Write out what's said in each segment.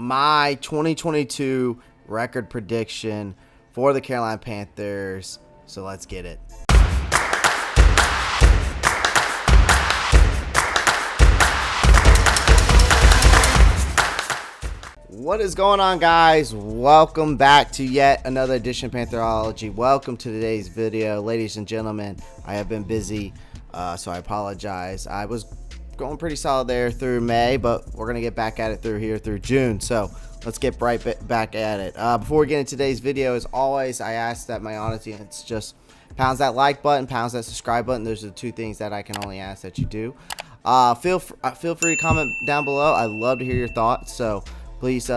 my 2022 record prediction for the Carolina Panthers. So let's get it. What is going on, guys? Welcome back to yet another edition of Pantherology. Welcome to today's video. Ladies and gentlemen, I have been busy, so I apologize. I was going pretty solid there through May, but we're going to get back at it through June. So let's get right back at it. Before we get into today's video, as always, I ask that my audience just pounds that like button, pounds that subscribe button. Those are the two things that I can only ask that you do. Feel free to comment down below. I'd love to hear your thoughts. So please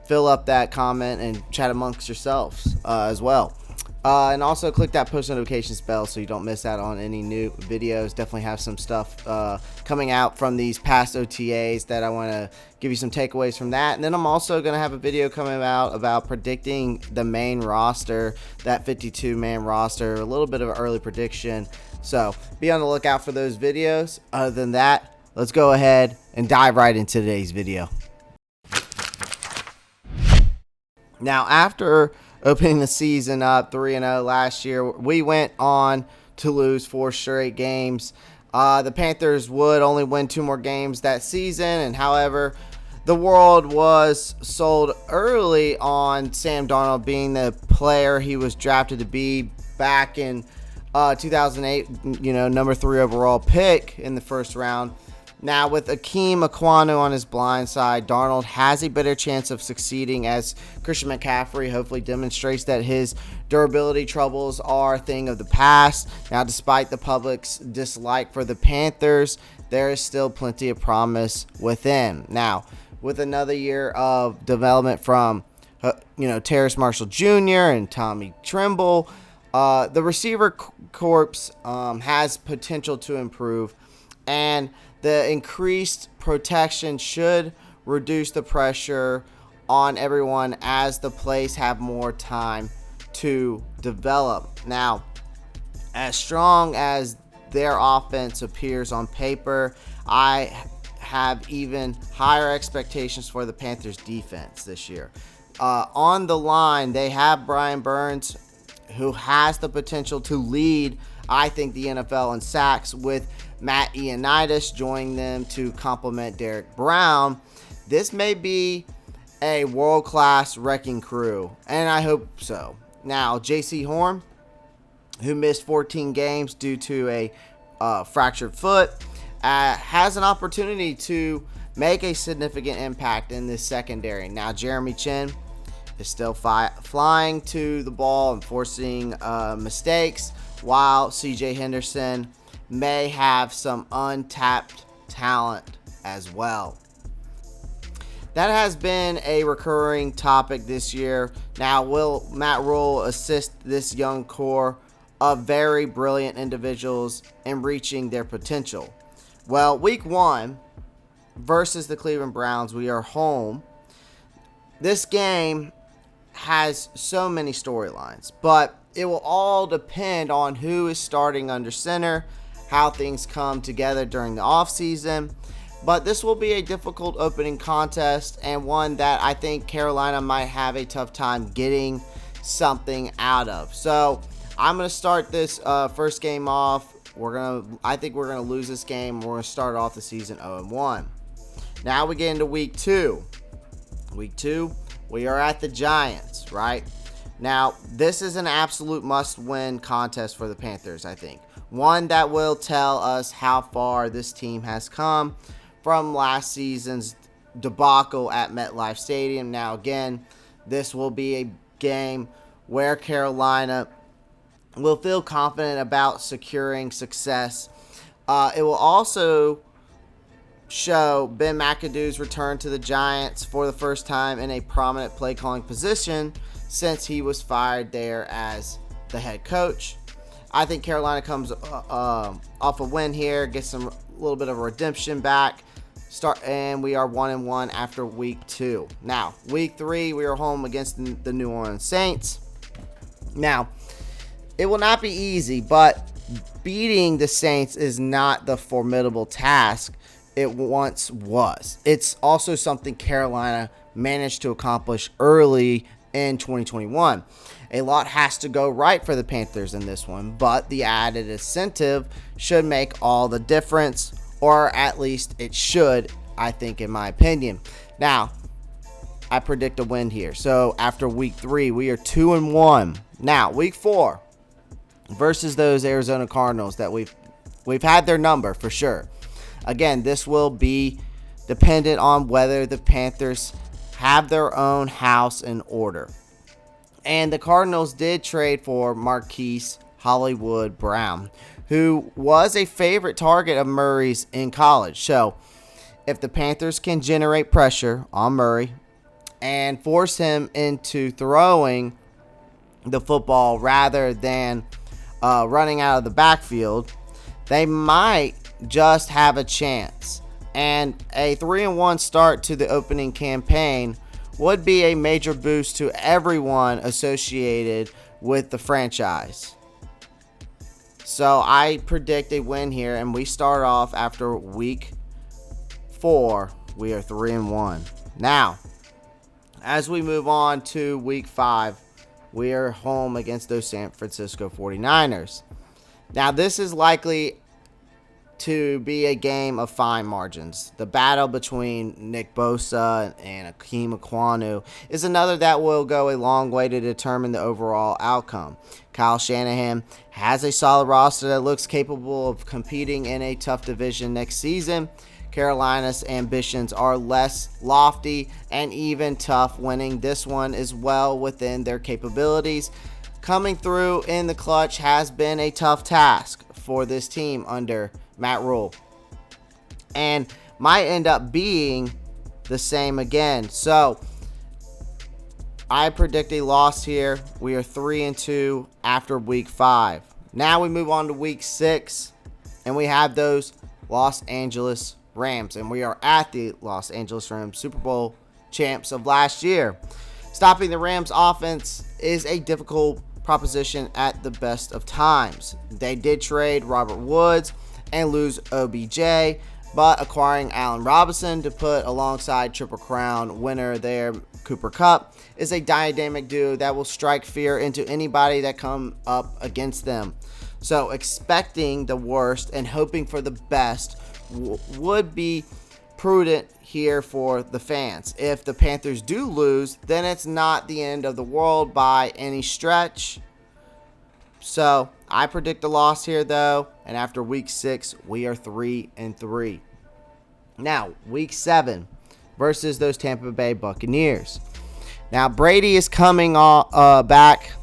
fill up that comment and chat amongst yourselves as well. And also click that post notifications bell so you don't miss out on any new videos. Definitely have some stuff coming out from these past OTAs that I want to give you some takeaways from that. And then I'm also going to have a video coming out about predicting the main roster, that 52-man roster, a little bit of an early prediction. So be on the lookout for those videos. Other than that, let's go ahead and dive right into today's video. Now, after opening the season up 3-0 last year, we went on to lose 4 straight games. The Panthers would only win 2 more games that season, and however, the world was sold early on Sam Darnold being the player he was drafted to be back in 2008, number 3 overall pick in the first round. Now, with Akeem Ekwonu on his blind side, Darnold has a better chance of succeeding as Christian McCaffrey hopefully demonstrates that his durability troubles are a thing of the past. Now, despite the public's dislike for the Panthers, there is still plenty of promise within. Now, with another year of development from, Terrace Marshall Jr. and Tommy Tremble, the receiver corps has potential to improve, and the increased protection should reduce the pressure on everyone as the plays have more time to develop. Now, as strong as their offense appears on paper, I have even higher expectations for the Panthers defense this year. On the line, they have Brian Burns, who has the potential to lead, I think, the NFL in sacks, with Matt Ioannidis joining them to complement Derek Brown. This may be a world-class wrecking crew, and I hope so. Now, J.C. Horn, who missed 14 games due to a fractured foot, has an opportunity to make a significant impact in this secondary. Now, Jeremy Chin is still flying to the ball and forcing mistakes, while C.J. Henderson may have some untapped talent as well. That has been a recurring topic this year. Now, will Matt Rhule assist this young core of very brilliant individuals in reaching their potential? Well, week 1 versus the Cleveland Browns, we are home. This game has so many storylines, but it will all depend on who is starting under center, how things come together during the offseason. But this will be a difficult opening contest, and one that I think Carolina might have a tough time getting something out of. So I'm going to start this first game off. I think we're going to lose this game. We're going to start off the season 0-1. Now we get into week 2. Week 2, we are at the Giants, right? Now, this is an absolute must-win contest for the Panthers, I think. One that will tell us how far this team has come from last season's debacle at MetLife Stadium. Now, again, this will be a game where Carolina will feel confident about securing success. It will also show Ben McAdoo's return to the Giants for the first time in a prominent play-calling position since he was fired there as the head coach. I think Carolina comes off a win here, gets a little bit of a redemption back, and we are 1-1 after week 2. Now, week 3, we are home against the New Orleans Saints. Now, it will not be easy, but beating the Saints is not the formidable task it once was. It's also something Carolina managed to accomplish early in 2021. A lot has to go right for the Panthers in this one, but the added incentive should make all the difference, or at least it should, I think, in my opinion. Now, I predict a win here. So after week 3, we are 2-1. Now, week 4 versus those Arizona Cardinals that we've had their number for sure. Again, this will be dependent on whether the Panthers have their own house in order. And the Cardinals did trade for Marquise Hollywood Brown, who was a favorite target of Murray's in college. So if the Panthers can generate pressure on Murray and force him into throwing the football rather than running out of the backfield, they might just have a chance. And a 3-1 start to the opening campaign would be a major boost to everyone associated with the franchise. So I predict a win here, and we start off after week 4. We are 3-1. Now, as we move on to week 5, we are home against those San Francisco 49ers. Now, this is likely to be a game of fine margins. The battle between Nick Bosa and Akeem Ekwonu is another that will go a long way to determine the overall outcome. Kyle Shanahan has a solid roster that looks capable of competing in a tough division next season. Carolina's ambitions are less lofty and even tough. Winning this one is well within their capabilities. Coming through in the clutch has been a tough task for this team under Matt Rhule, and might end up being the same again. So I predict a loss here. We are 3-2 after week 5. Now we move on to week 6, and we have those Los Angeles Rams, and we are at the Los Angeles Rams, Super Bowl champs of last year. Stopping the Rams offense is a difficult proposition at the best of times. They did trade Robert Woods and lose OBJ, but acquiring Allen Robinson to put alongside Triple Crown winner there, Cooper Kupp, is a dynamic duo that will strike fear into anybody that come up against them. So expecting the worst and hoping for the best would be prudent here for the fans. If the Panthers do lose, then it's not the end of the world by any stretch. So I predict a loss here, though, and after week 6, we are 3-3. Now, week 7 versus those Tampa Bay Buccaneers. Now, Brady is coming back.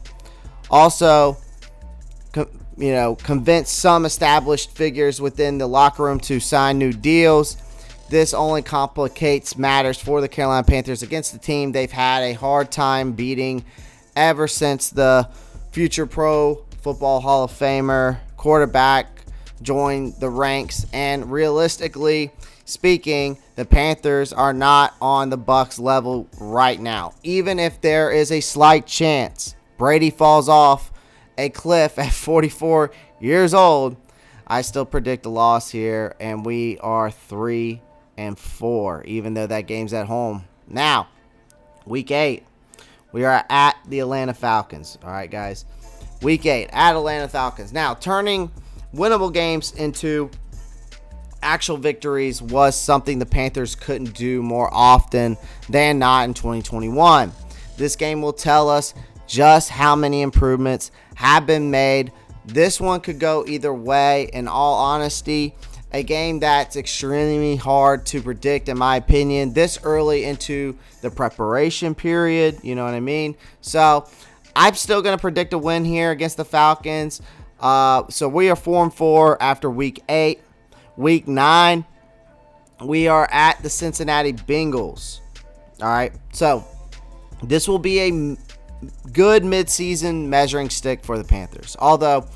Also, convinced some established figures within the locker room to sign new deals. This only complicates matters for the Carolina Panthers against the team they've had a hard time beating ever since the future Pro Football Hall of Famer quarterback joined the ranks. And realistically speaking, the Panthers are not on the BUCS level right now. Even if there is a slight chance Brady falls off a cliff at 44 years old, I still predict a loss here, and we are 3-4, even though that game's at home. Now, week 8, we are at the Atlanta Falcons. All right, guys. Week 8 at Atlanta Falcons. Now, turning winnable games into actual victories was something the Panthers couldn't do more often than not in 2021. This game will tell us just how many improvements have been made. This one could go either way, in all honesty. A game that's extremely hard to predict, in my opinion, this early into the preparation period. You know what I mean? So I'm still going to predict a win here against the Falcons. So we are 4-4 after week 8. Week 9, we are at the Cincinnati Bengals. All right. So this will be a good midseason measuring stick for the Panthers. Although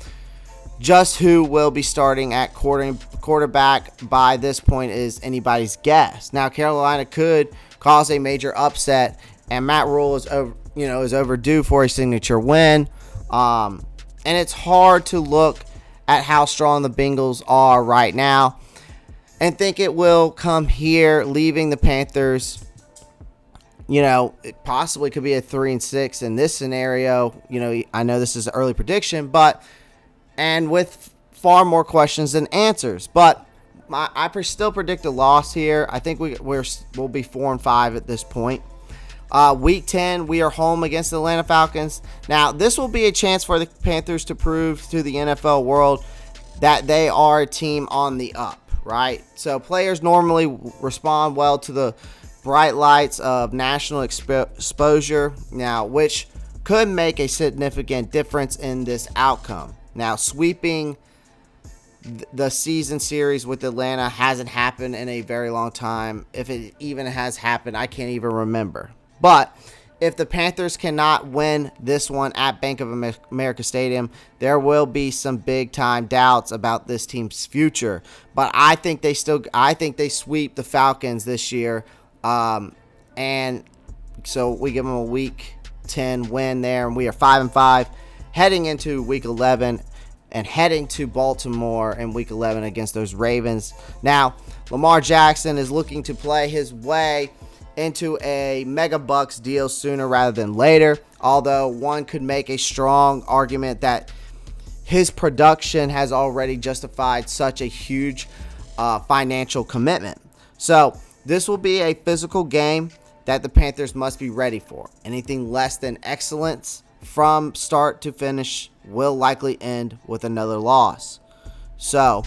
just who will be starting at quarterback by this point is anybody's guess. Now, Carolina could cause a major upset, and Matt Rhule is overdue for a signature win. And it's hard to look at how strong the Bengals are right now. and think it will come here, leaving the Panthers. It possibly could be a 3-6 in this scenario. I know this is an early prediction, and with far more questions than answers. But I still predict a loss here. I think we'll be 4-5 at this point. Week 10, we are home against the Atlanta Falcons. Now, this will be a chance for the Panthers to prove to the NFL world that they are a team on the up, right? So players normally respond well to the bright lights of national exposure, now, which could make a significant difference in this outcome. Now, sweeping the season series with Atlanta hasn't happened in a very long time. If it even has happened, I can't even remember. But if the Panthers cannot win this one at Bank of America Stadium, there will be some big-time doubts about this team's future. But I think they sweep the Falcons this year. And so we give them a Week 10 win there, and we are 5-5 heading into Week 11 and heading to Baltimore in Week 11 against those Ravens. Now, Lamar Jackson is looking to play his way into a mega BUCS deal sooner rather than later, although one could make a strong argument that his production has already justified such a huge financial commitment. So this will be a physical game that the Panthers must be ready for. Anything less than excellence from start to finish will likely end with another loss. So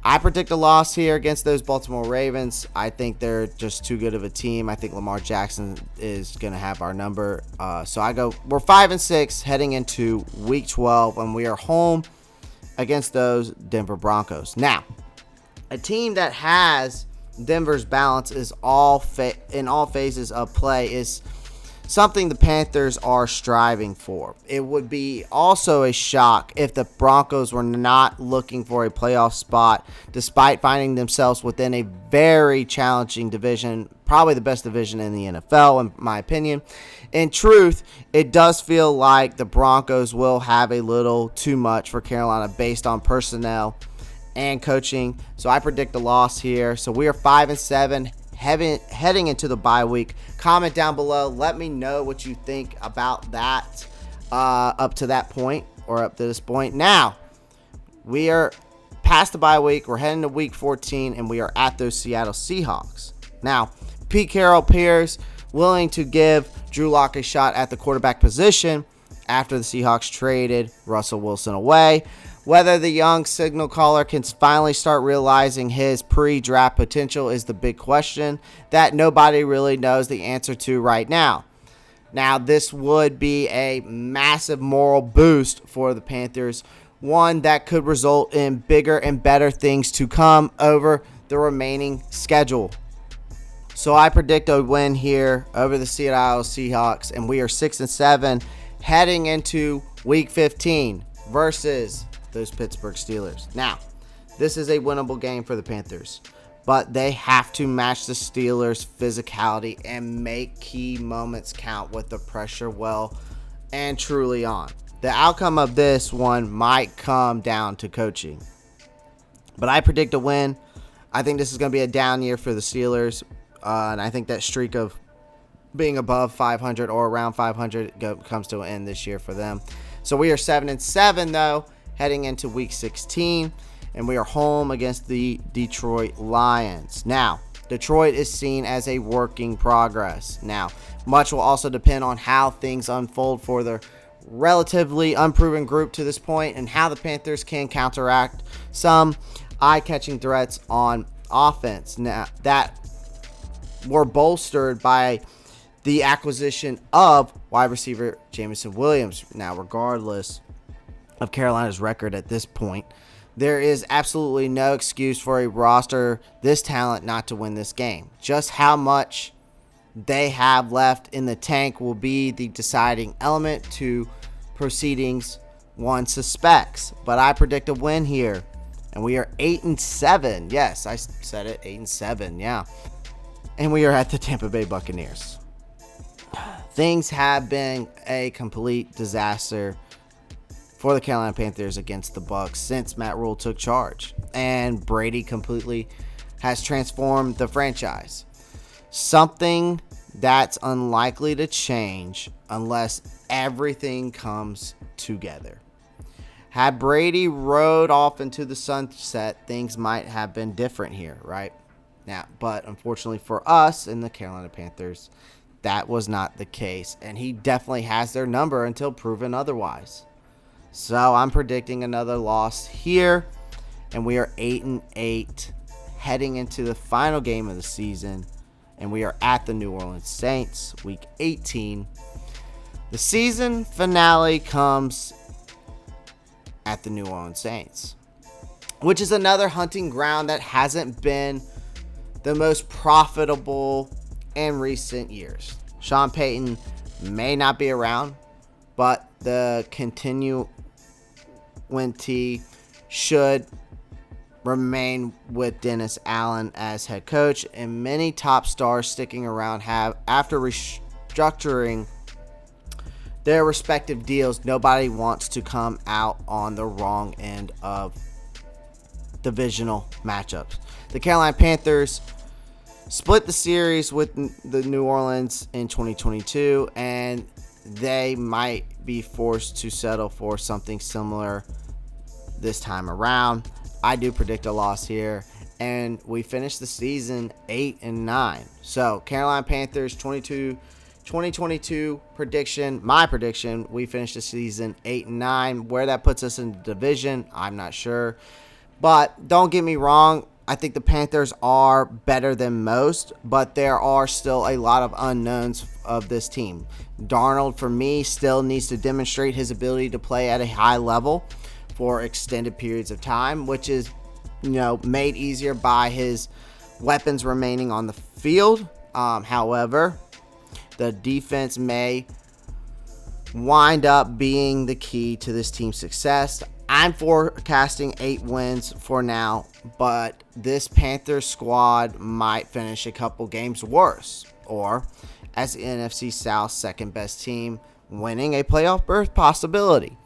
I predict a loss here against those Baltimore Ravens. I think they're just too good of a team. I think Lamar Jackson is going to have our number. So we're 5-6 heading into Week 12, and we are home against those Denver Broncos. Now, a team that has Denver's balance is in all phases of play is something the Panthers are striving for. It would be also a shock if the Broncos were not looking for a playoff spot, despite finding themselves within a very challenging division, probably the best division in the NFL, in my opinion. In truth, it does feel like the Broncos will have a little too much for Carolina based on personnel and coaching. So I predict a loss here. So we are 5-7 heading into the bye week. Comment down below. Let me know what you think about that up to that point or up to this point. Now, we are past the bye week. We're heading to Week 14, and we are at those Seattle Seahawks. Now, Pete Carroll appears willing to give Drew Lock a shot at the quarterback position after the Seahawks traded Russell Wilson away. Whether the young signal caller can finally start realizing his pre-draft potential is the big question that nobody really knows the answer to right now. Now, this would be a massive moral boost for the Panthers, one that could result in bigger and better things to come over the remaining schedule. So I predict a win here over the Seattle Seahawks, and we are 6-7 heading into Week 15 versus those Pittsburgh Steelers. Now, this is a winnable game for the Panthers, but they have to match the Steelers' physicality and make key moments count with the pressure well and truly on. The outcome of this one might come down to coaching, but I predict a win. I think this is going to be a down year for the Steelers, and I think that streak of being above 500 or around 500 comes to an end this year for them. So we are 7-7 though, heading into Week 16, and we are home against the Detroit Lions. Now, Detroit is seen as a work in progress. Now, much will also depend on how things unfold for the relatively unproven group to this point and how the Panthers can counteract some eye-catching threats on offense. Now, that were bolstered by the acquisition of wide receiver Jameson Williams. Now, regardless of Carolina's record at this point, there is absolutely no excuse for a roster this talent not to win this game. Just how much they have left in the tank will be the deciding element to proceedings one suspects. But I predict a win here, and we are 8-7. Yes, I said it, 8-7. Yeah, and we are at the Tampa Bay Buccaneers. Things have been a complete disaster for the Carolina Panthers against the BUCS since Matt Rhule took charge. And Brady completely has transformed the franchise. Something that's unlikely to change unless everything comes together. Had Brady rode off into the sunset, things might have been different here, right? Now, but unfortunately for us in the Carolina Panthers, that was not the case. And he definitely has their number until proven otherwise. So I'm predicting another loss here. And we are 8-8 heading into the final game of the season. And we are at the New Orleans Saints, week 18. The season finale comes at the New Orleans Saints, which is another hunting ground that hasn't been the most profitable in recent years. Sean Payton may not be around, but the continuity should remain with Dennis Allen as head coach, and many top stars sticking around have, after restructuring their respective deals, nobody wants to come out on the wrong end of divisional matchups. The Carolina Panthers split the series with the New Orleans in 2022, and they might be forced to settle for something similar this time around. I do predict a loss here, and we finished the season 8-9. So Carolina Panthers 2022 prediction, my prediction, we finished the season 8-9. Where that puts us in the division, I'm not sure. But don't get me wrong, I think the Panthers are better than most, but there are still a lot of unknowns of this team. Darnold, for me, still needs to demonstrate his ability to play at a high level for extended periods of time, which is, made easier by his weapons remaining on the field. However, the defense may wind up being the key to this team's success. I'm forecasting 8 wins for now, but this Panthers squad might finish a couple games worse, or as the NFC South's second best team, winning a playoff berth possibility.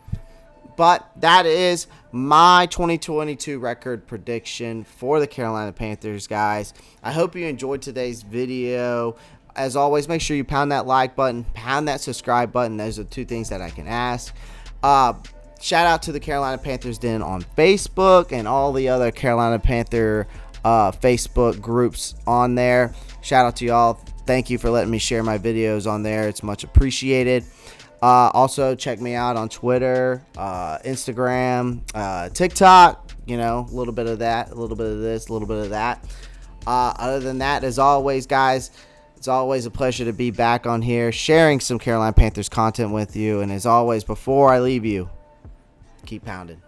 But that is my 2022 record prediction for the Carolina Panthers, guys. I hope you enjoyed today's video. As always, make sure you pound that like button, pound that subscribe button. Those are 2 things that I can ask. Shout out to the Carolina Panthers Den on Facebook and all the other Carolina Panther Facebook groups on there. Shout out to y'all. Thank you for letting me share my videos on there. It's much appreciated. Also, check me out on Twitter, Instagram, TikTok. A little bit of that, a little bit of this, a little bit of that. Other than that, as always, guys, it's always a pleasure to be back on here sharing some Carolina Panthers content with you. And as always, before I leave you, keep pounding.